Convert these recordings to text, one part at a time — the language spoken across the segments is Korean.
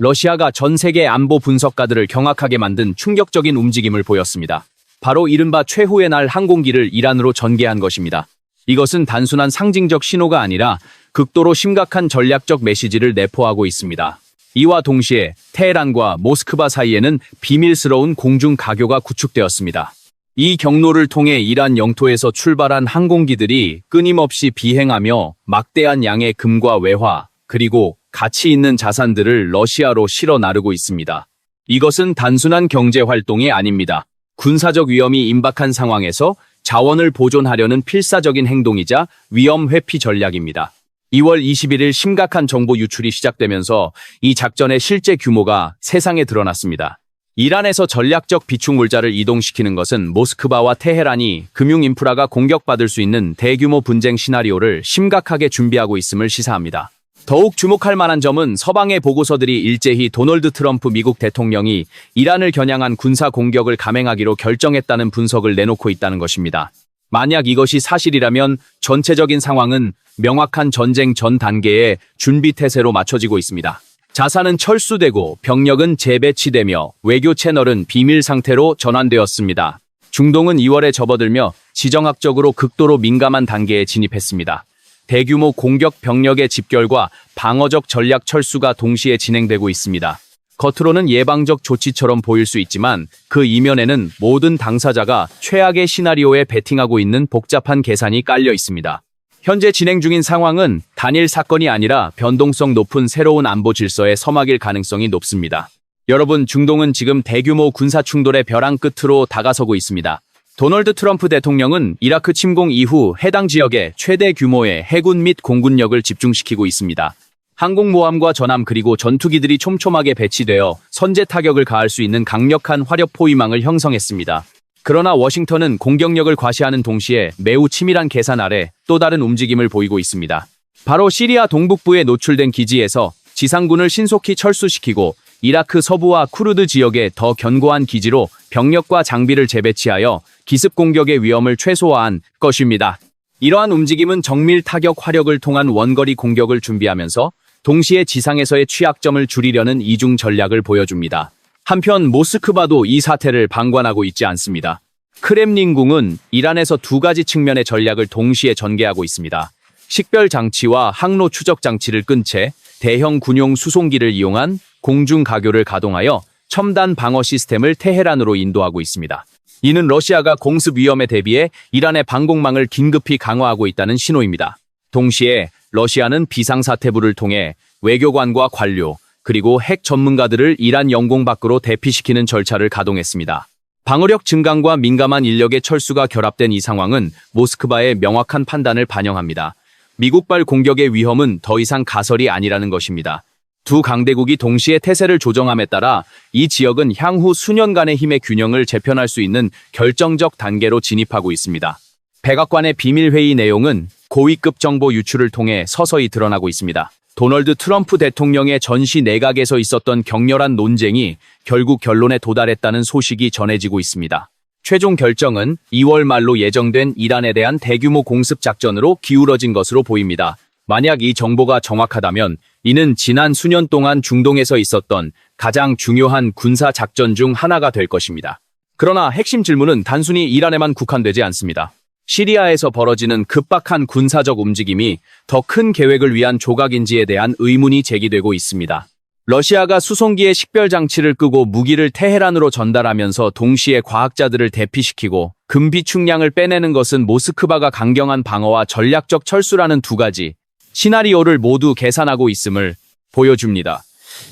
러시아가 전 세계 안보 분석가들을 경악하게 만든 충격적인 움직임을 보였습니다. 바로 이른바 최후의 날 항공기를 이란으로 전개한 것입니다. 이것은 단순한 상징적 신호가 아니라 극도로 심각한 전략적 메시지를 내포하고 있습니다. 이와 동시에 테헤란과 모스크바 사이에는 비밀스러운 공중 가교가 구축되었습니다. 이 경로를 통해 이란 영토에서 출발한 항공기들이 끊임없이 비행하며 막대한 양의 금과 외화, 그리고 가치 있는 자산들을 러시아로 실어 나르고 있습니다. 이것은 단순한 경제 활동이 아닙니다. 군사적 위험이 임박한 상황에서 자원을 보존하려는 필사적인 행동이자 위험 회피 전략입니다. 2월 21일 심각한 정보 유출이 시작되면서 이 작전의 실제 규모가 세상에 드러났습니다. 이란에서 전략적 비축 물자를 이동시키는 것은 모스크바와 테헤란이 금융 인프라가 공격받을 수 있는 대규모 분쟁 시나리오를 심각하게 준비하고 있음을 시사합니다. 더욱 주목할 만한 점은 서방의 보고서들이 일제히 도널드 트럼프 미국 대통령이 이란을 겨냥한 군사 공격을 감행하기로 결정했다는 분석을 내놓고 있다는 것입니다. 만약 이것이 사실이라면 전체적인 상황은 명확한 전쟁 전 단계의 준비 태세로 맞춰지고 있습니다. 자산은 철수되고 병력은 재배치되며 외교 채널은 비밀 상태로 전환되었습니다. 중동은 2월에 접어들며 지정학적으로 극도로 민감한 단계에 진입했습니다. 대규모 공격 병력의 집결과 방어적 전략 철수가 동시에 진행되고 있습니다. 겉으로는 예방적 조치처럼 보일 수 있지만 그 이면에는 모든 당사자가 최악의 시나리오에 베팅하고 있는 복잡한 계산이 깔려 있습니다. 현재 진행 중인 상황은 단일 사건이 아니라 변동성 높은 새로운 안보 질서의 서막일 가능성이 높습니다. 여러분, 중동은 지금 대규모 군사 충돌의 벼랑 끝으로 다가서고 있습니다. 도널드 트럼프 대통령은 이라크 침공 이후 해당 지역에 최대 규모의 해군 및 공군력을 집중시키고 있습니다. 항공모함과 전함 그리고 전투기들이 촘촘하게 배치되어 선제 타격을 가할 수 있는 강력한 화력 포위망을 형성했습니다. 그러나 워싱턴은 공격력을 과시하는 동시에 매우 치밀한 계산 아래 또 다른 움직임을 보이고 있습니다. 바로 시리아 동북부에 노출된 기지에서 지상군을 신속히 철수시키고 이라크 서부와 쿠르드 지역에 더 견고한 기지로 병력과 장비를 재배치하여 기습 공격의 위험을 최소화한 것입니다. 이러한 움직임은 정밀 타격 화력을 통한 원거리 공격을 준비하면서 동시에 지상에서의 취약점을 줄이려는 이중 전략을 보여줍니다. 한편 모스크바도 이 사태를 방관하고 있지 않습니다. 크렘린궁은 이란에서 두 가지 측면의 전략을 동시에 전개하고 있습니다. 식별 장치와 항로 추적 장치를 끈 채 대형 군용 수송기를 이용한 공중 가교를 가동하여 첨단 방어 시스템을 테헤란으로 인도하고 있습니다. 이는 러시아가 공습 위험에 대비해 이란의 방공망을 긴급히 강화하고 있다는 신호입니다. 동시에 러시아는 비상사태부를 통해 외교관과 관료, 그리고 핵 전문가들을 이란 영공 밖으로 대피시키는 절차를 가동했습니다. 방어력 증강과 민감한 인력의 철수가 결합된 이 상황은 모스크바의 명확한 판단을 반영합니다. 미국발 공격의 위험은 더 이상 가설이 아니라는 것입니다. 두 강대국이 동시에 태세를 조정함에 따라 이 지역은 향후 수년간의 힘의 균형을 재편할 수 있는 결정적 단계로 진입하고 있습니다. 백악관의 비밀회의 내용은 고위급 정보 유출을 통해 서서히 드러나고 있습니다. 도널드 트럼프 대통령의 전시 내각에서 있었던 격렬한 논쟁이 결국 결론에 도달했다는 소식이 전해지고 있습니다. 최종 결정은 2월 말로 예정된 이란에 대한 대규모 공습 작전으로 기울어진 것으로 보입니다. 만약 이 정보가 정확하다면 이는 지난 수년 동안 중동에서 있었던 가장 중요한 군사 작전 중 하나가 될 것입니다. 그러나 핵심 질문은 단순히 이란에만 국한되지 않습니다. 시리아에서 벌어지는 급박한 군사적 움직임이 더 큰 계획을 위한 조각인지에 대한 의문이 제기되고 있습니다. 러시아가 수송기의 식별 장치를 끄고 무기를 테헤란으로 전달하면서 동시에 과학자들을 대피시키고 금비 축량을 빼내는 것은 모스크바가 강경한 방어와 전략적 철수라는 두 가지 시나리오를 모두 계산하고 있음을 보여줍니다.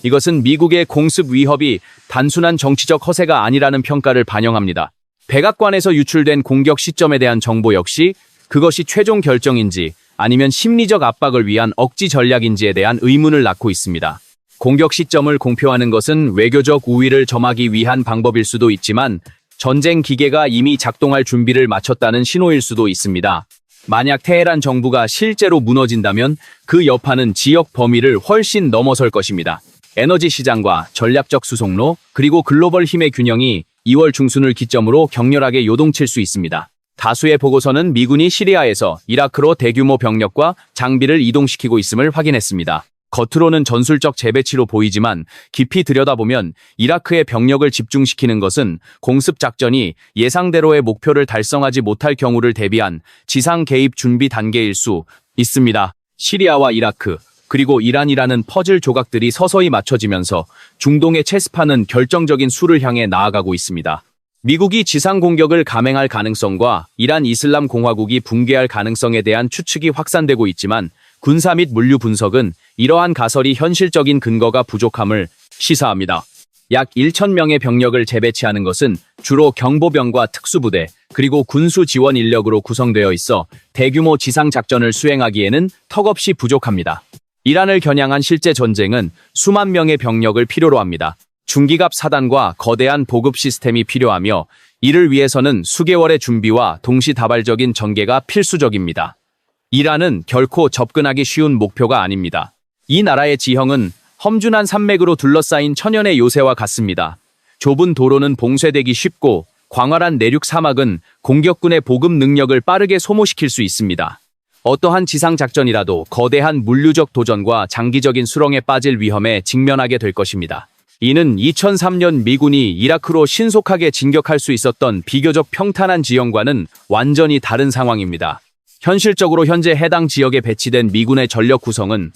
이것은 미국의 공습 위협이 단순한 정치적 허세가 아니라는 평가를 반영합니다. 백악관에서 유출된 공격 시점에 대한 정보 역시 그것이 최종 결정인지 아니면 심리적 압박을 위한 억지 전략인지에 대한 의문을 낳고 있습니다. 공격 시점을 공표하는 것은 외교적 우위를 점하기 위한 방법일 수도 있지만 전쟁 기계가 이미 작동할 준비를 마쳤다는 신호일 수도 있습니다. 만약 테헤란 정부가 실제로 무너진다면 그 여파는 지역 범위를 훨씬 넘어설 것입니다. 에너지 시장과 전략적 수송로 그리고 글로벌 힘의 균형이 2월 중순을 기점으로 격렬하게 요동칠 수 있습니다. 다수의 보고서는 미군이 시리아에서 이라크로 대규모 병력과 장비를 이동시키고 있음을 확인했습니다. 겉으로는 전술적 재배치로 보이지만 깊이 들여다보면 이라크의 병력을 집중시키는 것은 공습 작전이 예상대로의 목표를 달성하지 못할 경우를 대비한 지상 개입 준비 단계일 수 있습니다. 시리아와 이라크, 그리고 이란이라는 퍼즐 조각들이 서서히 맞춰지면서 중동의 체스판은 결정적인 수를 향해 나아가고 있습니다. 미국이 지상 공격을 감행할 가능성과 이란 이슬람 공화국이 붕괴할 가능성에 대한 추측이 확산되고 있지만 군사 및 물류 분석은 이러한 가설이 현실적인 근거가 부족함을 시사합니다. 약 1,000명의 병력을 재배치하는 것은 주로 경보병과 특수부대, 그리고 군수 지원 인력으로 구성되어 있어 대규모 지상 작전을 수행하기에는 턱없이 부족합니다. 이란을 겨냥한 실제 전쟁은 수만 명의 병력을 필요로 합니다. 중기갑 사단과 거대한 보급 시스템이 필요하며 이를 위해서는 수개월의 준비와 동시다발적인 전개가 필수적입니다. 이란은 결코 접근하기 쉬운 목표가 아닙니다. 이 나라의 지형은 험준한 산맥으로 둘러싸인 천연의 요새와 같습니다. 좁은 도로는 봉쇄되기 쉽고 광활한 내륙 사막은 공격군의 보급 능력을 빠르게 소모시킬 수 있습니다. 어떠한 지상작전이라도 거대한 물류적 도전과 장기적인 수렁에 빠질 위험에 직면하게 될 것입니다. 이는 2003년 미군이 이라크로 신속하게 진격할 수 있었던 비교적 평탄한 지형과는 완전히 다른 상황입니다. 현실적으로 현재 해당 지역에 배치된 미군의 전력 구성은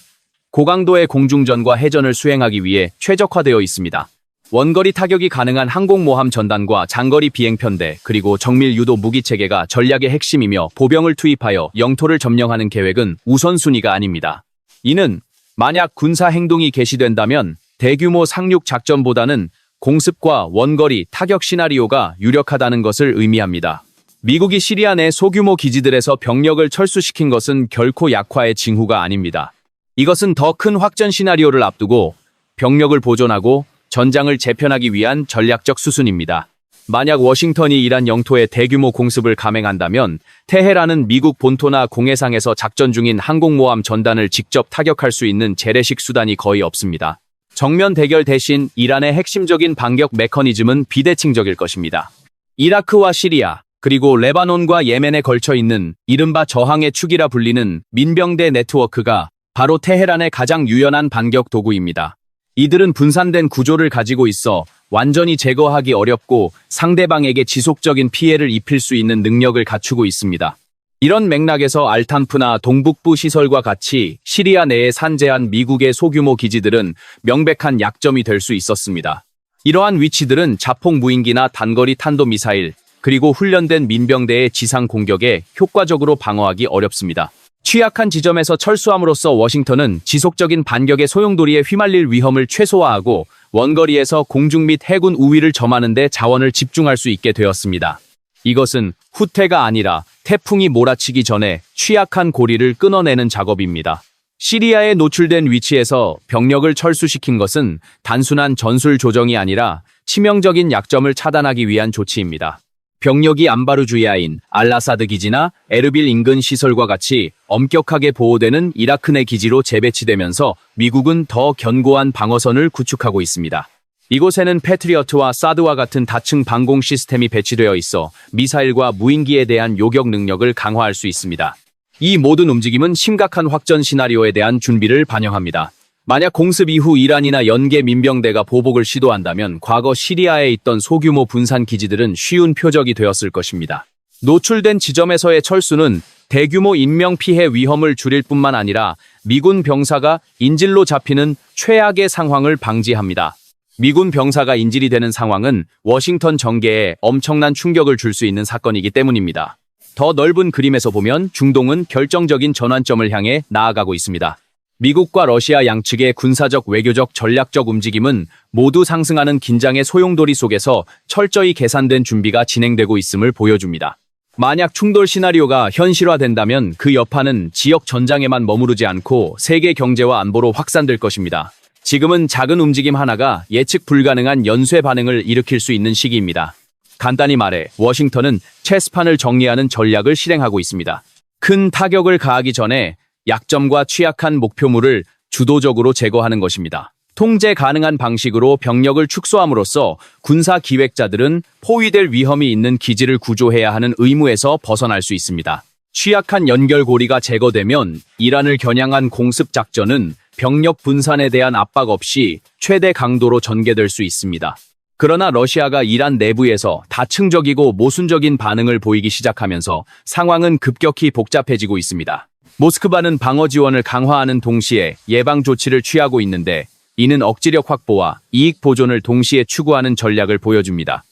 고강도의 공중전과 해전을 수행하기 위해 최적화되어 있습니다. 원거리 타격이 가능한 항공모함 전단과 장거리 비행편대, 그리고 정밀 유도 무기체계가 전략의 핵심이며 보병을 투입하여 영토를 점령하는 계획은 우선순위가 아닙니다. 이는 만약 군사 행동이 개시된다면 대규모 상륙 작전보다는 공습과 원거리 타격 시나리오가 유력하다는 것을 의미합니다. 미국이 시리아 내 소규모 기지들에서 병력을 철수시킨 것은 결코 약화의 징후가 아닙니다. 이것은 더 큰 확전 시나리오를 앞두고 병력을 보존하고 전장을 재편하기 위한 전략적 수순입니다. 만약 워싱턴이 이란 영토에 대규모 공습을 감행한다면 테헤란은 미국 본토나 공해상에서 작전 중인 항공모함 전단을 직접 타격할 수 있는 재래식 수단이 거의 없습니다. 정면 대결 대신 이란의 핵심적인 반격 메커니즘은 비대칭적일 것입니다. 이라크와 시리아, 그리고 레바논과 예멘에 걸쳐 있는 이른바 저항의 축이라 불리는 민병대 네트워크가 바로 테헤란의 가장 유연한 반격 도구입니다. 이들은 분산된 구조를 가지고 있어 완전히 제거하기 어렵고 상대방에게 지속적인 피해를 입힐 수 있는 능력을 갖추고 있습니다. 이런 맥락에서 알탄프나 동북부 시설과 같이 시리아 내에 산재한 미국의 소규모 기지들은 명백한 약점이 될 수 있었습니다. 이러한 위치들은 자폭 무인기나 단거리 탄도미사일, 그리고 훈련된 민병대의 지상 공격에 효과적으로 방어하기 어렵습니다. 취약한 지점에서 철수함으로써 워싱턴은 지속적인 반격의 소용돌이에 휘말릴 위험을 최소화하고 원거리에서 공중 및 해군 우위를 점하는 데 자원을 집중할 수 있게 되었습니다. 이것은 후퇴가 아니라 태풍이 몰아치기 전에 취약한 고리를 끊어내는 작업입니다. 시리아에 노출된 위치에서 병력을 철수시킨 것은 단순한 전술 조정이 아니라 치명적인 약점을 차단하기 위한 조치입니다. 병력이 안바루주야인 알라사드 기지나 에르빌 인근 시설과 같이 엄격하게 보호되는 이라크 내 기지로 재배치되면서 미국은 더 견고한 방어선을 구축하고 있습니다. 이곳에는 패트리어트와 사드와 같은 다층 방공 시스템이 배치되어 있어 미사일과 무인기에 대한 요격 능력을 강화할 수 있습니다. 이 모든 움직임은 심각한 확전 시나리오에 대한 준비를 반영합니다. 만약 공습 이후 이란이나 연계 민병대가 보복을 시도한다면 과거 시리아에 있던 소규모 분산 기지들은 쉬운 표적이 되었을 것입니다. 노출된 지점에서의 철수는 대규모 인명피해 위험을 줄일 뿐만 아니라 미군 병사가 인질로 잡히는 최악의 상황을 방지합니다. 미군 병사가 인질이 되는 상황은 워싱턴 정계에 엄청난 충격을 줄 수 있는 사건이기 때문입니다. 더 넓은 그림에서 보면 중동은 결정적인 전환점을 향해 나아가고 있습니다. 미국과 러시아 양측의 군사적, 외교적, 전략적 움직임은 모두 상승하는 긴장의 소용돌이 속에서 철저히 계산된 준비가 진행되고 있음을 보여줍니다. 만약 충돌 시나리오가 현실화된다면 그 여파는 지역 전장에만 머무르지 않고 세계 경제와 안보로 확산될 것입니다. 지금은 작은 움직임 하나가 예측 불가능한 연쇄 반응을 일으킬 수 있는 시기입니다. 간단히 말해 워싱턴은 체스판을 정리하는 전략을 실행하고 있습니다. 큰 타격을 가하기 전에 약점과 취약한 목표물을 주도적으로 제거하는 것입니다. 통제 가능한 방식으로 병력을 축소함으로써 군사 기획자들은 포위될 위험이 있는 기지를 구조해야 하는 의무에서 벗어날 수 있습니다. 취약한 연결고리가 제거되면 이란을 겨냥한 공습 작전은 병력 분산에 대한 압박 없이 최대 강도로 전개될 수 있습니다. 그러나 러시아가 이란 내부에서 다층적이고 모순적인 반응을 보이기 시작하면서 상황은 급격히 복잡해지고 있습니다. 모스크바는 방어 지원을 강화하는 동시에 예방 조치를 취하고 있는데 이는 억지력 확보와 이익 보존을 동시에 추구하는 전략을 보여줍니다.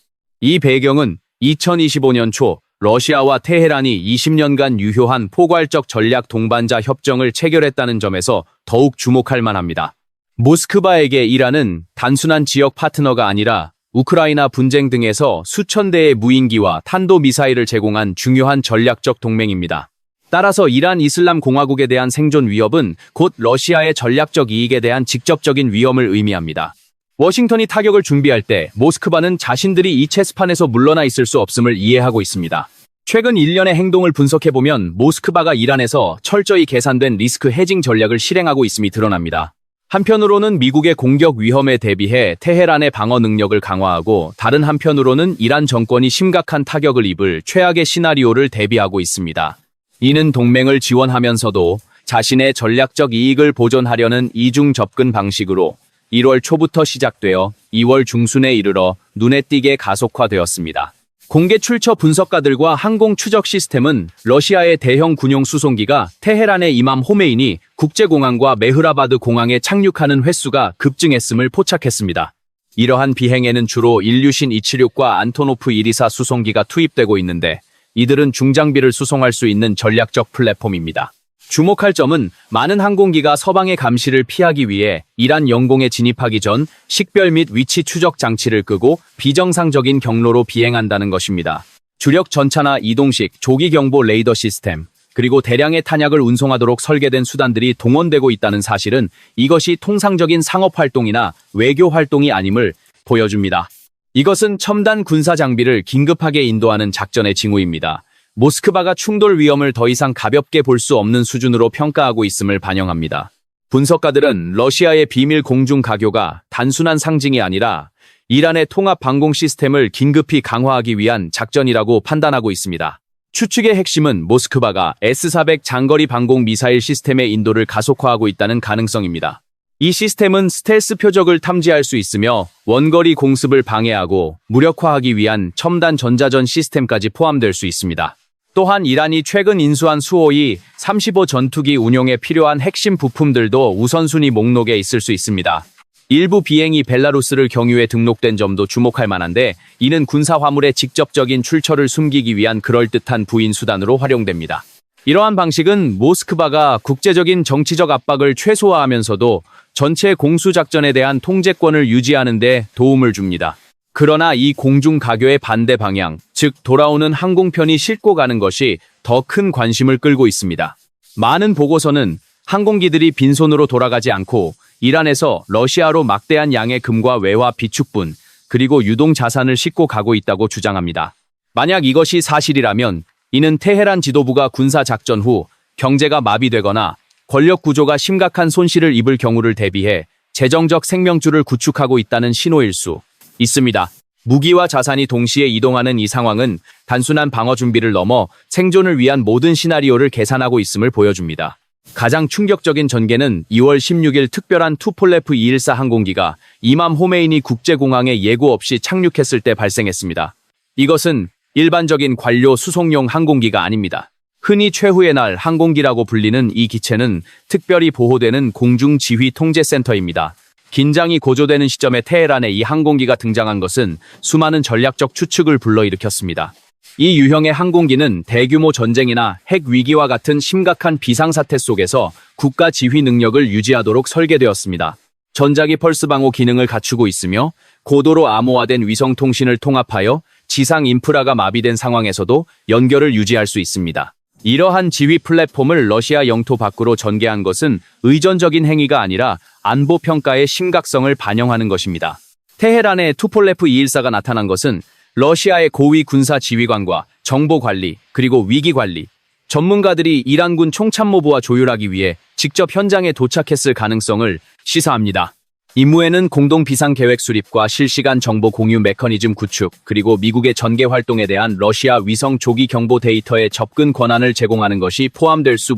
이 배경은 2025년 초 러시아와 테헤란이 20년간 유효한 포괄적 전략 동반자 협정을 체결했다는 점에서 더욱 주목할 만합니다. 모스크바에게 이란은 단순한 지역 파트너가 아니라 우크라이나 분쟁 등에서 수천 대의 무인기와 탄도미사일을 제공한 중요한 전략적 동맹입니다. 따라서 이란 이슬람 공화국에 대한 생존 위협은 곧 러시아의 전략적 이익에 대한 직접적인 위험을 의미합니다. 워싱턴이 타격을 준비할 때 모스크바는 자신들이 이 체스판에서 물러나 있을 수 없음을 이해하고 있습니다. 최근 1년의 행동을 분석해보면 모스크바가 이란에서 철저히 계산된 리스크 헤징 전략을 실행하고 있음이 드러납니다. 한편으로는 미국의 공격 위험에 대비해 테헤란의 방어 능력을 강화하고 다른 한편으로는 이란 정권이 심각한 타격을 입을 최악의 시나리오를 대비하고 있습니다. 이는 동맹을 지원하면서도 자신의 전략적 이익을 보존하려는 이중 접근 방식으로 1월 초부터 시작되어 2월 중순에 이르러 눈에 띄게 가속화되었습니다. 공개 출처 분석가들과 항공 추적 시스템은 러시아의 대형 군용 수송기가 테헤란의 이맘 호메이니 국제공항과 메흐라바드 공항에 착륙하는 횟수가 급증했음을 포착했습니다. 이러한 비행에는 주로 일류신 276과 안토노프 124 수송기가 투입되고 있는데 이들은 중장비를 수송할 수 있는 전략적 플랫폼입니다. 주목할 점은 많은 항공기가 서방의 감시를 피하기 위해 이란 영공에 진입하기 전 식별 및 위치 추적 장치를 끄고 비정상적인 경로로 비행한다는 것입니다. 주력 전차나 이동식 조기 경보 레이더 시스템, 그리고 대량의 탄약을 운송하도록 설계된 수단들이 동원되고 있다는 사실은 이것이 통상적인 상업 활동이나 외교 활동이 아님을 보여줍니다. 이것은 첨단 군사 장비를 긴급하게 인도하는 작전의 징후입니다. 모스크바가 충돌 위험을 더 이상 가볍게 볼 수 없는 수준으로 평가하고 있음을 반영합니다. 분석가들은 러시아의 비밀 공중 가교가 단순한 상징이 아니라 이란의 통합 방공 시스템을 긴급히 강화하기 위한 작전이라고 판단하고 있습니다. 추측의 핵심은 모스크바가 S-400 장거리 방공 미사일 시스템의 인도를 가속화하고 있다는 가능성입니다. 이 시스템은 스텔스 표적을 탐지할 수 있으며 원거리 공습을 방해하고 무력화하기 위한 첨단 전자전 시스템까지 포함될 수 있습니다. 또한 이란이 최근 인수한 수호이 35 전투기 운용에 필요한 핵심 부품들도 우선순위 목록에 있을 수 있습니다. 일부 비행이 벨라루스를 경유해 등록된 점도 주목할 만한데 이는 군사 화물의 직접적인 출처를 숨기기 위한 그럴듯한 부인 수단으로 활용됩니다. 이러한 방식은 모스크바가 국제적인 정치적 압박을 최소화하면서도 전체 공수작전에 대한 통제권을 유지하는 데 도움을 줍니다. 그러나 이 공중 가교의 반대 방향, 즉 돌아오는 항공편이 싣고 가는 것이 더 큰 관심을 끌고 있습니다. 많은 보고서는 항공기들이 빈손으로 돌아가지 않고 이란에서 러시아로 막대한 양의 금과 외화 비축분, 그리고 유동 자산을 싣고 가고 있다고 주장합니다. 만약 이것이 사실이라면 이는 테헤란 지도부가 군사 작전 후 경제가 마비되거나 권력 구조가 심각한 손실을 입을 경우를 대비해 재정적 생명줄을 구축하고 있다는 신호일 수 있습니다. 무기와 자산이 동시에 이동하는 이 상황은 단순한 방어 준비를 넘어 생존을 위한 모든 시나리오를 계산하고 있음을 보여줍니다. 가장 충격적인 전개는 2월 16일 특별한 투폴레프 214 항공기가 이맘 호메이니 국제공항에 예고 없이 착륙했을 때 발생했습니다. 이것은 일반적인 관료 수송용 항공기가 아닙니다. 흔히 최후의 날 항공기라고 불리는 이 기체는 특별히 보호되는 공중지휘통제센터입니다. 긴장이 고조되는 시점에 테헤란에 이 항공기가 등장한 것은 수많은 전략적 추측을 불러일으켰습니다. 이 유형의 항공기는 대규모 전쟁이나 핵 위기와 같은 심각한 비상사태 속에서 국가 지휘 능력을 유지하도록 설계되었습니다. 전자기 펄스 방호 기능을 갖추고 있으며 고도로 암호화된 위성 통신을 통합하여 지상 인프라가 마비된 상황에서도 연결을 유지할 수 있습니다. 이러한 지휘 플랫폼을 러시아 영토 밖으로 전개한 것은 의존적인 행위가 아니라 안보 평가의 심각성을 반영하는 것입니다. 테헤란의 투폴레프 214가 나타난 것은 러시아의 고위 군사 지휘관과 정보 관리, 그리고 위기 관리, 전문가들이 이란군 총참모부와 조율하기 위해 직접 현장에 도착했을 가능성을 시사합니다. 임무에는 공동 비상계획 수립과 실시간 정보 공유 메커니즘 구축, 그리고 미국의 전개 활동에 대한 러시아 위성 조기 경보 데이터의 접근 권한을 제공하는 것이 포함될 수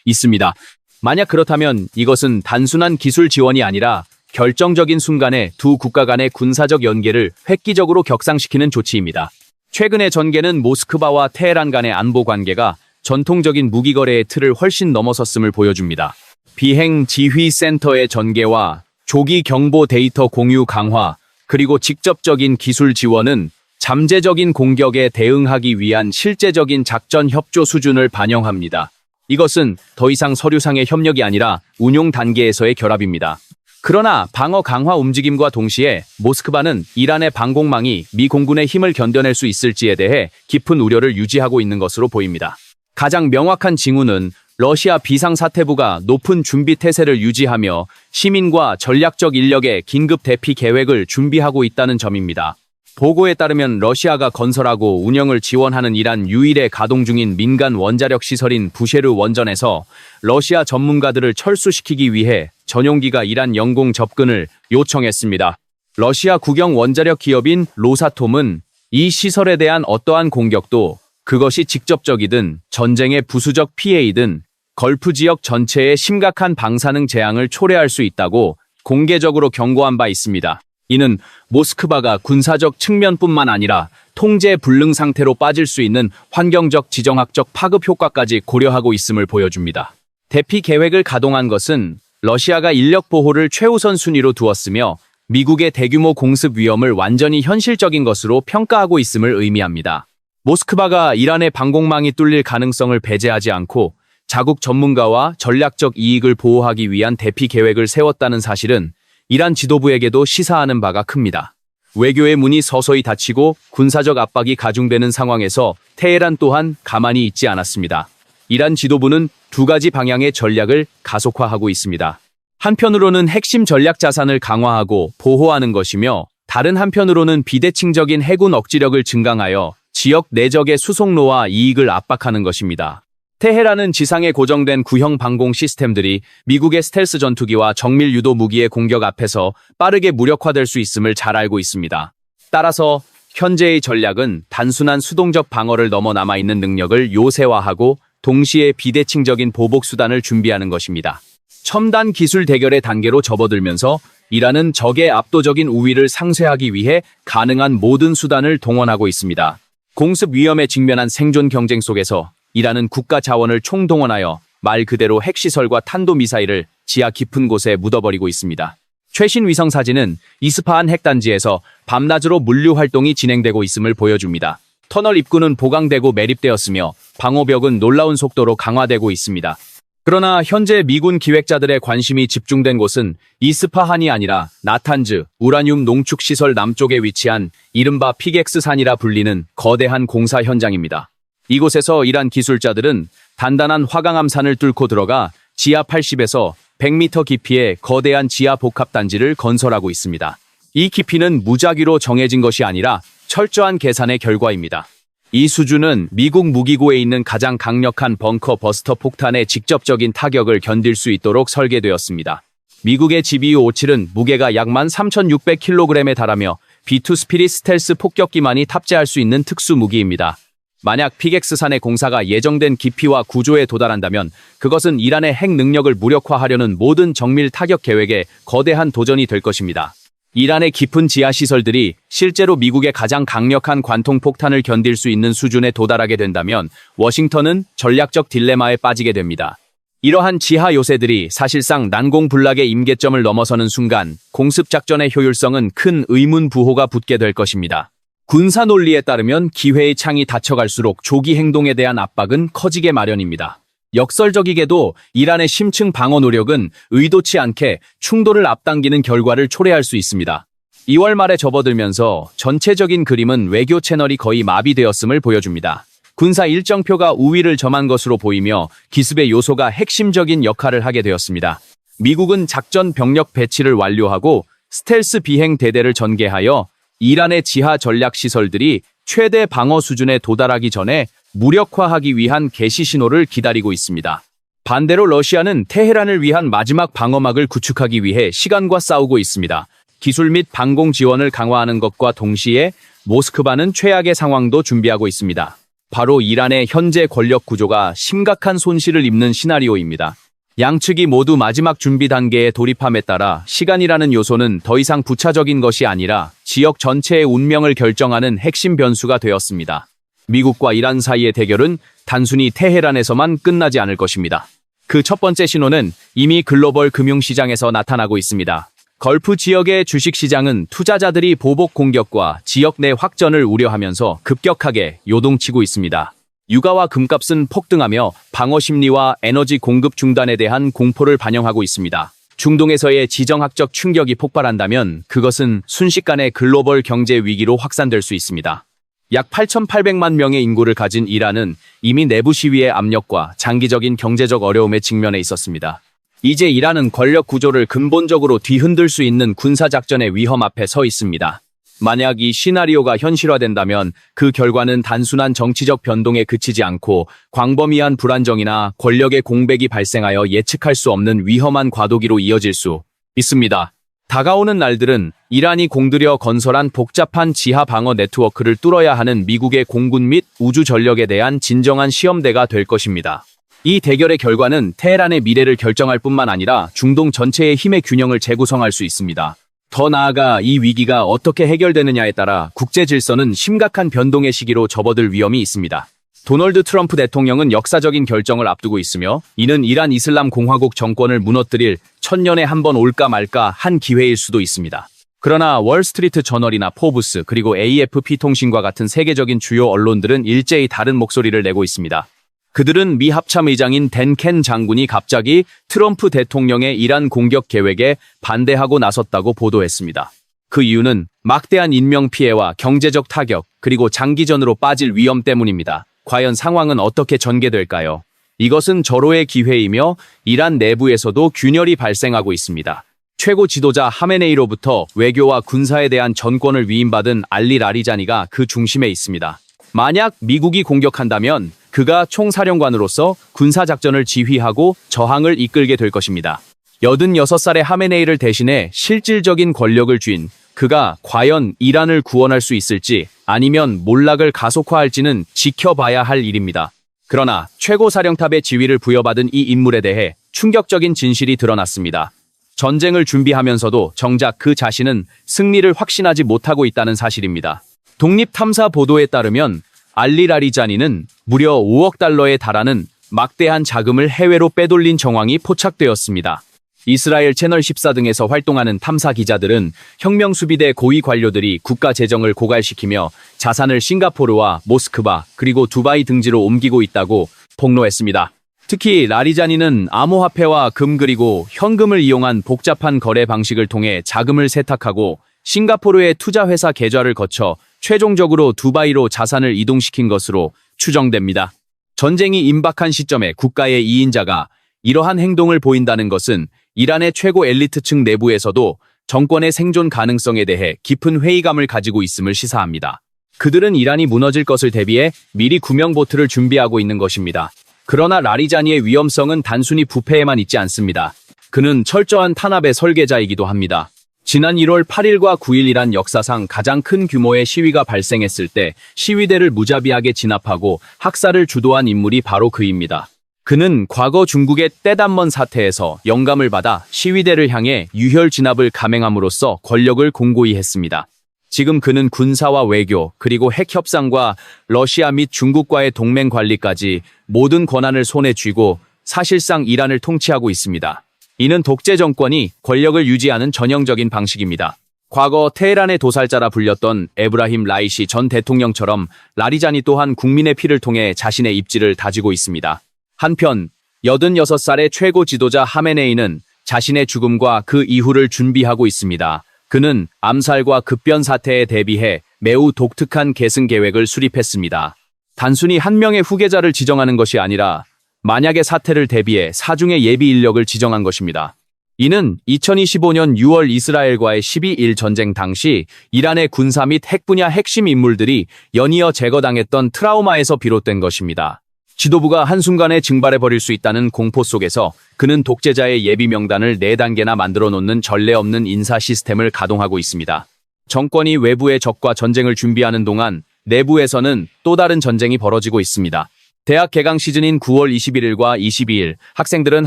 있습니다. 만약 그렇다면 이것은 단순한 기술 지원이 아니라 결정적인 순간에 두 국가 간의 군사적 연계를 획기적으로 격상시키는 조치입니다. 최근의 전개는 모스크바와 테헤란 간의 안보 관계가 전통적인 무기 거래의 틀을 훨씬 넘어섰음을 보여줍니다. 비행 지휘 센터의 전개와 조기 경보 데이터 공유 강화, 그리고 직접적인 기술 지원은 잠재적인 공격에 대응하기 위한 실제적인 작전 협조 수준을 반영합니다. 이것은 더 이상 서류상의 협력이 아니라 운용 단계에서의 결합입니다. 그러나 방어 강화 움직임과 동시에 모스크바는 이란의 방공망이 미 공군의 힘을 견뎌낼 수 있을지에 대해 깊은 우려를 유지하고 있는 것으로 보입니다. 가장 명확한 징후는 러시아 비상사태부가 높은 준비 태세를 유지하며 시민과 전략적 인력의 긴급 대피 계획을 준비하고 있다는 점입니다. 보고에 따르면 러시아가 건설하고 운영을 지원하는 이란 유일의 가동 중인 민간 원자력 시설인 부쉐르 원전에서 러시아 전문가들을 철수시키기 위해 전용기가 이란 영공 접근을 요청했습니다. 러시아 국영 원자력 기업인 로사톰은 이 시설에 대한 어떠한 공격도 그것이 직접적이든 전쟁의 부수적 피해이든 걸프 지역 전체에 심각한 방사능 재앙을 초래할 수 있다고 공개적으로 경고한 바 있습니다. 이는 모스크바가 군사적 측면뿐만 아니라 통제 불능 상태로 빠질 수 있는 환경적 지정학적 파급 효과까지 고려하고 있음을 보여줍니다. 대피 계획을 가동한 것은 러시아가 인력 보호를 최우선 순위로 두었으며 미국의 대규모 공습 위험을 완전히 현실적인 것으로 평가하고 있음을 의미합니다. 모스크바가 이란의 방공망이 뚫릴 가능성을 배제하지 않고 자국 전문가와 전략적 이익을 보호하기 위한 대피 계획을 세웠다는 사실은 이란 지도부에게도 시사하는 바가 큽니다. 외교의 문이 서서히 닫히고 군사적 압박이 가중되는 상황에서 테헤란 또한 가만히 있지 않았습니다. 이란 지도부는 두 가지 방향의 전략을 가속화하고 있습니다. 한편으로는 핵심 전략 자산을 강화하고 보호하는 것이며 다른 한편으로는 비대칭적인 해군 억지력을 증강하여 지역 내적의 수송로와 이익을 압박하는 것입니다. 테헤란은 지상에 고정된 구형 방공 시스템들이 미국의 스텔스 전투기와 정밀 유도 무기의 공격 앞에서 빠르게 무력화될 수 있음을 잘 알고 있습니다. 따라서 현재의 전략은 단순한 수동적 방어를 넘어 남아있는 능력을 요새화하고 동시에 비대칭적인 보복 수단을 준비하는 것입니다. 첨단 기술 대결의 단계로 접어들면서 이란은 적의 압도적인 우위를 상쇄하기 위해 가능한 모든 수단을 동원하고 있습니다. 공습 위험에 직면한 생존 경쟁 속에서 이란은 국가 자원을 총동원하여 말 그대로 핵시설과 탄도미사일을 지하 깊은 곳에 묻어버리고 있습니다. 최신 위성 사진은 이스파한 핵단지에서 밤낮으로 물류 활동이 진행되고 있음을 보여줍니다. 터널 입구는 보강되고 매립되었으며 방호벽은 놀라운 속도로 강화되고 있습니다. 그러나 현재 미군 기획자들의 관심이 집중된 곳은 이스파한이 아니라 나탄즈, 우라늄 농축시설 남쪽에 위치한 이른바 피객스산이라 불리는 거대한 공사 현장입니다. 이곳에서 이란 기술자들은 단단한 화강암산을 뚫고 들어가 지하 80에서 100m 깊이의 거대한 지하 복합단지를 건설하고 있습니다. 이 깊이는 무작위로 정해진 것이 아니라 철저한 계산의 결과입니다. 이 수준은 미국 무기고에 있는 가장 강력한 벙커 버스터 폭탄의 직접적인 타격을 견딜 수 있도록 설계되었습니다. 미국의 GBU-57은 무게가 약 13,600kg에 달하며 B2 스피릿 스텔스 폭격기만이 탑재할 수 있는 특수 무기입니다. 만약 피객스산의 공사가 예정된 깊이와 구조에 도달한다면 그것은 이란의 핵 능력을 무력화하려는 모든 정밀 타격 계획에 거대한 도전이 될 것입니다. 이란의 깊은 지하 시설들이 실제로 미국의 가장 강력한 관통 폭탄을 견딜 수 있는 수준에 도달하게 된다면 워싱턴은 전략적 딜레마에 빠지게 됩니다. 이러한 지하 요새들이 사실상 난공불락의 임계점을 넘어서는 순간 공습 작전의 효율성은 큰 의문 부호가 붙게 될 것입니다. 군사 논리에 따르면 기회의 창이 닫혀갈수록 조기 행동에 대한 압박은 커지게 마련입니다. 역설적이게도 이란의 심층 방어 노력은 의도치 않게 충돌을 앞당기는 결과를 초래할 수 있습니다. 2월 말에 접어들면서 전체적인 그림은 외교 채널이 거의 마비되었음을 보여줍니다. 군사 일정표가 우위를 점한 것으로 보이며 기습의 요소가 핵심적인 역할을 하게 되었습니다. 미국은 작전 병력 배치를 완료하고 스텔스 비행 대대를 전개하여 이란의 지하 전략 시설들이 최대 방어 수준에 도달하기 전에 무력화하기 위한 개시 신호를 기다리고 있습니다. 반대로 러시아는 테헤란을 위한 마지막 방어막을 구축하기 위해 시간과 싸우고 있습니다. 기술 및 방공 지원을 강화하는 것과 동시에 모스크바는 최악의 상황도 준비하고 있습니다. 바로 이란의 현재 권력 구조가 심각한 손실을 입는 시나리오입니다. 양측이 모두 마지막 준비 단계에 돌입함에 따라 시간이라는 요소는 더 이상 부차적인 것이 아니라 지역 전체의 운명을 결정하는 핵심 변수가 되었습니다. 미국과 이란 사이의 대결은 단순히 테헤란에서만 끝나지 않을 것입니다. 그 첫 번째 신호는 이미 글로벌 금융시장에서 나타나고 있습니다. 걸프 지역의 주식시장은 투자자들이 보복 공격과 지역 내 확전을 우려하면서 급격하게 요동치고 있습니다. 유가와 금값은 폭등하며 방어 심리와 에너지 공급 중단에 대한 공포를 반영하고 있습니다. 중동에서의 지정학적 충격이 폭발한다면 그것은 순식간에 글로벌 경제 위기로 확산될 수 있습니다. 약 8,800만 명의 인구를 가진 이란은 이미 내부 시위의 압력과 장기적인 경제적 어려움에 직면해 있었습니다. 이제 이란은 권력 구조를 근본적으로 뒤흔들 수 있는 군사작전의 위험 앞에 서 있습니다. 만약 이 시나리오가 현실화된다면 그 결과는 단순한 정치적 변동에 그치지 않고 광범위한 불안정이나 권력의 공백이 발생하여 예측할 수 없는 위험한 과도기로 이어질 수 있습니다. 다가오는 날들은 이란이 공들여 건설한 복잡한 지하 방어 네트워크를 뚫어야 하는 미국의 공군 및 우주 전력에 대한 진정한 시험대가 될 것입니다. 이 대결의 결과는 테헤란의 미래를 결정할 뿐만 아니라 중동 전체의 힘의 균형을 재구성할 수 있습니다. 더 나아가 이 위기가 어떻게 해결되느냐에 따라 국제 질서는 심각한 변동의 시기로 접어들 위험이 있습니다. 도널드 트럼프 대통령은 역사적인 결정을 앞두고 있으며 이는 이란 이슬람 공화국 정권을 무너뜨릴 천년에 한 번 올까 말까 한 기회일 수도 있습니다. 그러나 월스트리트 저널이나 포브스 그리고 AFP 통신과 같은 세계적인 주요 언론들은 일제히 다른 목소리를 내고 있습니다. 그들은 미 합참의장인 댄 켄 장군이 갑자기 트럼프 대통령의 이란 공격 계획에 반대하고 나섰다고 보도했습니다. 그 이유는 막대한 인명피해와 경제적 타격, 그리고 장기전으로 빠질 위험 때문입니다. 과연 상황은 어떻게 전개될까요? 이것은 절호의 기회이며 이란 내부에서도 균열이 발생하고 있습니다. 최고 지도자 하메네이로부터 외교와 군사에 대한 전권을 위임받은 알리 라리자니가 그 중심에 있습니다. 만약 미국이 공격한다면 그가 총사령관으로서 군사작전을 지휘하고 저항을 이끌게 될 것입니다. 86살의 하메네이를 대신해 실질적인 권력을 쥔 그가 과연 이란을 구원할 수 있을지 아니면 몰락을 가속화할지는 지켜봐야 할 일입니다. 그러나 최고사령탑의 지위를 부여받은 이 인물에 대해 충격적인 진실이 드러났습니다. 전쟁을 준비하면서도 정작 그 자신은 승리를 확신하지 못하고 있다는 사실입니다. 독립탐사 보도에 따르면 알리 라리자니는 무려 5억 달러에 달하는 막대한 자금을 해외로 빼돌린 정황이 포착되었습니다. 이스라엘 채널 14 등에서 활동하는 탐사 기자들은 혁명수비대 고위 관료들이 국가 재정을 고갈시키며 자산을 싱가포르와 모스크바 그리고 두바이 등지로 옮기고 있다고 폭로했습니다. 특히 라리자니는 암호화폐와 금 그리고 현금을 이용한 복잡한 거래 방식을 통해 자금을 세탁하고 싱가포르의 투자회사 계좌를 거쳐 최종적으로 두바이로 자산을 이동시킨 것으로 추정됩니다. 전쟁이 임박한 시점에 국가의 2인자가 이러한 행동을 보인다는 것은 이란의 최고 엘리트층 내부에서도 정권의 생존 가능성에 대해 깊은 회의감을 가지고 있음을 시사합니다. 그들은 이란이 무너질 것을 대비해 미리 구명보트를 준비하고 있는 것입니다. 그러나 라리자니의 위험성은 단순히 부패에만 있지 않습니다. 그는 철저한 탄압의 설계자이기도 합니다. 지난 1월 8일과 9일 이란 역사상 가장 큰 규모의 시위가 발생했을 때 시위대를 무자비하게 진압하고 학살을 주도한 인물이 바로 그입니다. 그는 과거 중국의 떼단먼 사태에서 영감을 받아 시위대를 향해 유혈 진압을 감행함으로써 권력을 공고히 했습니다. 지금 그는 군사와 외교, 그리고 핵 협상과 러시아 및 중국과의 동맹 관리까지 모든 권한을 손에 쥐고 사실상 이란을 통치하고 있습니다. 이는 독재 정권이 권력을 유지하는 전형적인 방식입니다. 과거 테헤란의 도살자라 불렸던 에브라힘 라이시 전 대통령처럼 라리자니 또한 국민의 피를 통해 자신의 입지를 다지고 있습니다. 한편 86살의 최고 지도자 하메네이는 자신의 죽음과 그 이후를 준비하고 있습니다. 그는 암살과 급변 사태에 대비해 매우 독특한 계승 계획을 수립했습니다. 단순히 한 명의 후계자를 지정하는 것이 아니라 만약의 사태를 대비해 사중의 예비 인력을 지정한 것입니다. 이는 2025년 6월 이스라엘과의 12일 전쟁 당시 이란의 군사 및 핵 분야 핵심 인물들이 연이어 제거당했던 트라우마에서 비롯된 것입니다. 지도부가 한순간에 증발해버릴 수 있다는 공포 속에서 그는 독재자의 예비 명단을 4단계나 만들어 놓는 전례 없는 인사 시스템을 가동하고 있습니다. 정권이 외부의 적과 전쟁을 준비하는 동안 내부에서는 또 다른 전쟁이 벌어지고 있습니다. 대학 개강 시즌인 9월 21일과 22일 학생들은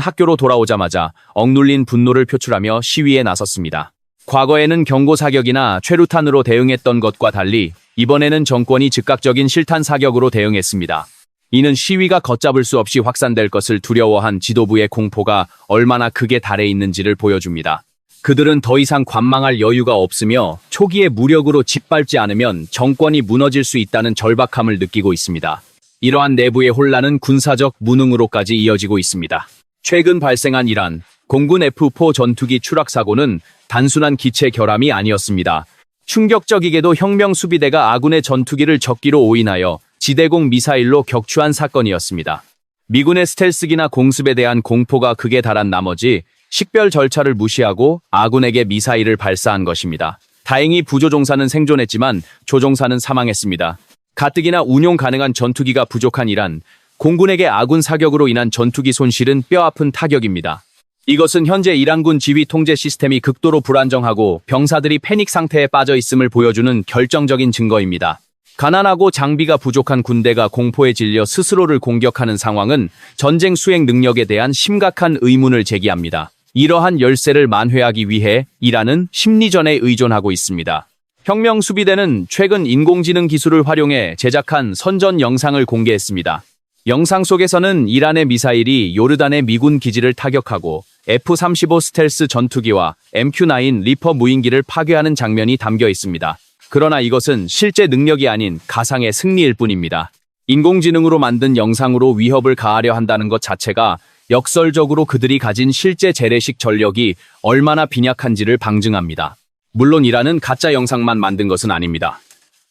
학교로 돌아오자마자 억눌린 분노를 표출하며 시위에 나섰습니다. 과거에는 경고 사격이나 최루탄으로 대응했던 것과 달리 이번에는 정권이 즉각적인 실탄 사격으로 대응했습니다. 이는 시위가 걷잡을 수 없이 확산될 것을 두려워한 지도부의 공포가 얼마나 극에 달해 있는지를 보여줍니다. 그들은 더 이상 관망할 여유가 없으며 초기에 무력으로 짓밟지 않으면 정권이 무너질 수 있다는 절박함을 느끼고 있습니다. 이러한 내부의 혼란은 군사적 무능으로까지 이어지고 있습니다. 최근 발생한 이란 공군 F4 전투기 추락 사고는 단순한 기체 결함이 아니었습니다. 충격적이게도 혁명 수비대가 아군의 전투기를 적기로 오인하여 지대공 미사일로 격추한 사건이었습니다. 미군의 스텔스기나 공습에 대한 공포가 극에 달한 나머지 식별 절차를 무시하고 아군에게 미사일을 발사한 것입니다. 다행히 부조종사는 생존했지만 조종사는 사망했습니다. 가뜩이나 운용 가능한 전투기가 부족한 이란, 공군에게 아군 사격으로 인한 전투기 손실은 뼈아픈 타격입니다. 이것은 현재 이란군 지휘 통제 시스템이 극도로 불안정하고 병사들이 패닉 상태에 빠져 있음을 보여주는 결정적인 증거입니다. 가난하고 장비가 부족한 군대가 공포에 질려 스스로를 공격하는 상황은 전쟁 수행 능력에 대한 심각한 의문을 제기합니다. 이러한 열세를 만회하기 위해 이란은 심리전에 의존하고 있습니다. 혁명 수비대는 최근 인공지능 기술을 활용해 제작한 선전 영상을 공개했습니다. 영상 속에서는 이란의 미사일이 요르단의 미군 기지를 타격하고 F-35 스텔스 전투기와 MQ-9 리퍼 무인기를 파괴하는 장면이 담겨 있습니다. 그러나 이것은 실제 능력이 아닌 가상의 승리일 뿐입니다. 인공지능으로 만든 영상으로 위협을 가하려 한다는 것 자체가 역설적으로 그들이 가진 실제 재래식 전력이 얼마나 빈약한지를 방증합니다. 물론 이란은 가짜 영상만 만든 것은 아닙니다.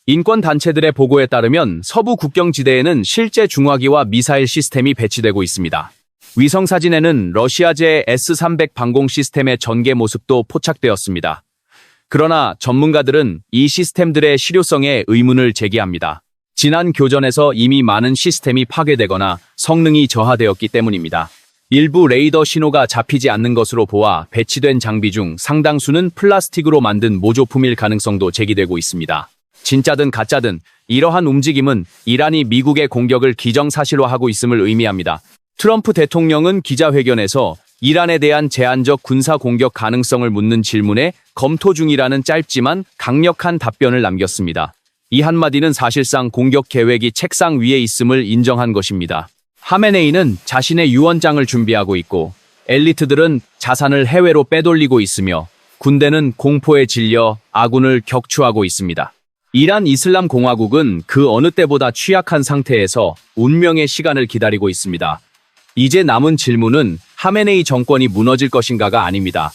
인권단체들의 보고에 따르면 서부 국경지대에는 실제 중화기와 미사일 시스템이 배치되고 있습니다. 위성사진에는 러시아제 S-300 방공 시스템의 전개 모습도 포착되었습니다. 그러나 전문가들은 이 시스템들의 실효성에 의문을 제기합니다. 지난 교전에서 이미 많은 시스템이 파괴되거나 성능이 저하되었기 때문입니다. 일부 레이더 신호가 잡히지 않는 것으로 보아 배치된 장비 중 상당수는 플라스틱으로 만든 모조품일 가능성도 제기되고 있습니다. 진짜든 가짜든 이러한 움직임은 이란이 미국의 공격을 기정사실화하고 있음을 의미합니다. 트럼프 대통령은 기자회견에서 이란에 대한 제한적 군사 공격 가능성을 묻는 질문에 검토 중이라는 짧지만 강력한 답변을 남겼습니다. 이 한마디는 사실상 공격 계획이 책상 위에 있음을 인정한 것입니다. 하메네이는 자신의 유언장을 준비하고 있고 엘리트들은 자산을 해외로 빼돌리고 있으며 군대는 공포에 질려 아군을 격추하고 있습니다. 이란 이슬람 공화국은 그 어느 때보다 취약한 상태에서 운명의 시간을 기다리고 있습니다. 이제 남은 질문은 하메네이 정권이 무너질 것인가가 아닙니다.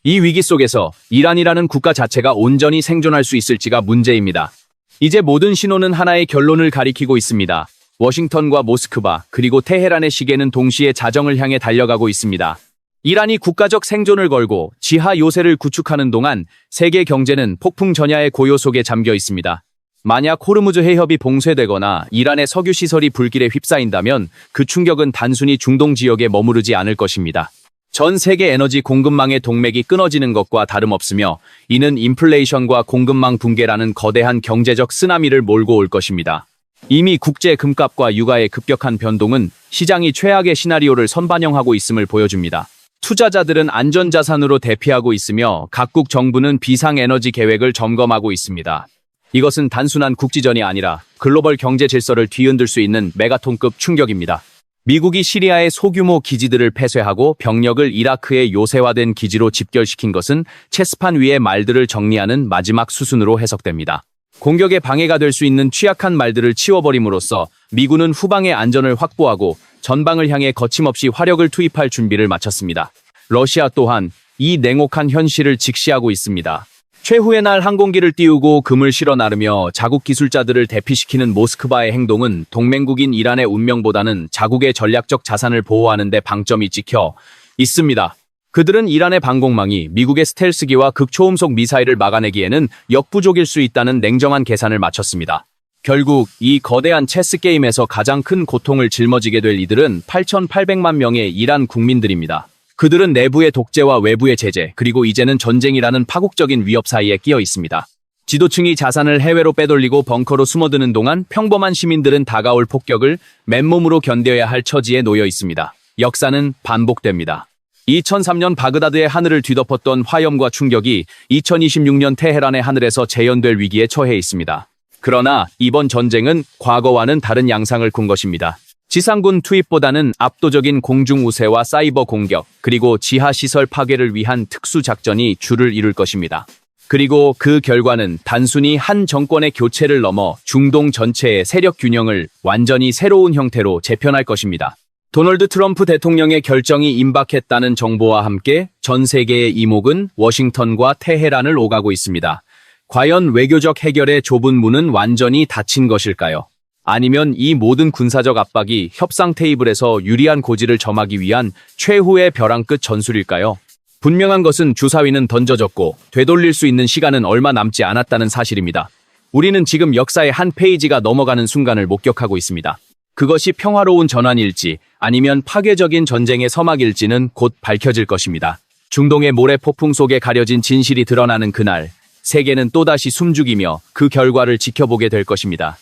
이 위기 속에서 이란이라는 국가 자체가 온전히 생존할 수 있을지가 문제입니다. 이제 모든 신호는 하나의 결론을 가리키고 있습니다. 워싱턴과 모스크바 그리고 테헤란의 시계는 동시에 자정을 향해 달려가고 있습니다. 이란이 국가적 생존을 걸고 지하 요새를 구축하는 동안 세계 경제는 폭풍 전야의 고요 속에 잠겨 있습니다. 만약 호르무즈 해협이 봉쇄되거나 이란의 석유 시설이 불길에 휩싸인다면 그 충격은 단순히 중동 지역에 머무르지 않을 것입니다. 전 세계 에너지 공급망의 동맥이 끊어지는 것과 다름없으며 이는 인플레이션과 공급망 붕괴라는 거대한 경제적 쓰나미를 몰고 올 것입니다. 이미 국제 금값과 유가의 급격한 변동은 시장이 최악의 시나리오를 선반영하고 있음을 보여줍니다. 투자자들은 안전자산으로 대피하고 있으며 각국 정부는 비상에너지 계획을 점검하고 있습니다. 이것은 단순한 국지전이 아니라 글로벌 경제 질서를 뒤흔들 수 있는 메가톤급 충격입니다. 미국이 시리아의 소규모 기지들을 폐쇄하고 병력을 이라크의 요새화된 기지로 집결시킨 것은 체스판 위의 말들을 정리하는 마지막 수순으로 해석됩니다. 공격에 방해가 될 수 있는 취약한 말들을 치워버림으로써 미군은 후방의 안전을 확보하고 전방을 향해 거침없이 화력을 투입할 준비를 마쳤습니다. 러시아 또한 이 냉혹한 현실을 직시하고 있습니다. 최후의 날 항공기를 띄우고 금을 실어 나르며 자국 기술자들을 대피시키는 모스크바의 행동은 동맹국인 이란의 운명보다는 자국의 전략적 자산을 보호하는 데 방점이 찍혀 있습니다. 그들은 이란의 방공망이 미국의 스텔스기와 극초음속 미사일을 막아내기에는 역부족일 수 있다는 냉정한 계산을 마쳤습니다. 결국 이 거대한 체스 게임에서 가장 큰 고통을 짊어지게 될 이들은 8,800만 명의 이란 국민들입니다. 그들은 내부의 독재와 외부의 제재, 그리고 이제는 전쟁이라는 파국적인 위협 사이에 끼어 있습니다. 지도층이 자산을 해외로 빼돌리고 벙커로 숨어드는 동안 평범한 시민들은 다가올 폭격을 맨몸으로 견뎌야 할 처지에 놓여 있습니다. 역사는 반복됩니다. 2003년 바그다드의 하늘을 뒤덮었던 화염과 충격이 2026년 테헤란의 하늘에서 재현될 위기에 처해 있습니다. 그러나 이번 전쟁은 과거와는 다른 양상을 군 것입니다. 지상군 투입보다는 압도적인 공중 우세와 사이버 공격, 그리고 지하 시설 파괴를 위한 특수 작전이 주를 이룰 것입니다. 그리고 그 결과는 단순히 한 정권의 교체를 넘어 중동 전체의 세력 균형을 완전히 새로운 형태로 재편할 것입니다. 도널드 트럼프 대통령의 결정이 임박했다는 정보와 함께 전 세계의 이목은 워싱턴과 테헤란을 오가고 있습니다. 과연 외교적 해결의 좁은 문은 완전히 닫힌 것일까요? 아니면 이 모든 군사적 압박이 협상 테이블에서 유리한 고지를 점하기 위한 최후의 벼랑 끝 전술일까요? 분명한 것은 주사위는 던져졌고 되돌릴 수 있는 시간은 얼마 남지 않았다는 사실입니다. 우리는 지금 역사의 한 페이지가 넘어가는 순간을 목격하고 있습니다. 그것이 평화로운 전환일지 아니면 파괴적인 전쟁의 서막일지는 곧 밝혀질 것입니다. 중동의 모래 폭풍 속에 가려진 진실이 드러나는 그날, 세계는 또다시 숨죽이며 그 결과를 지켜보게 될 것입니다.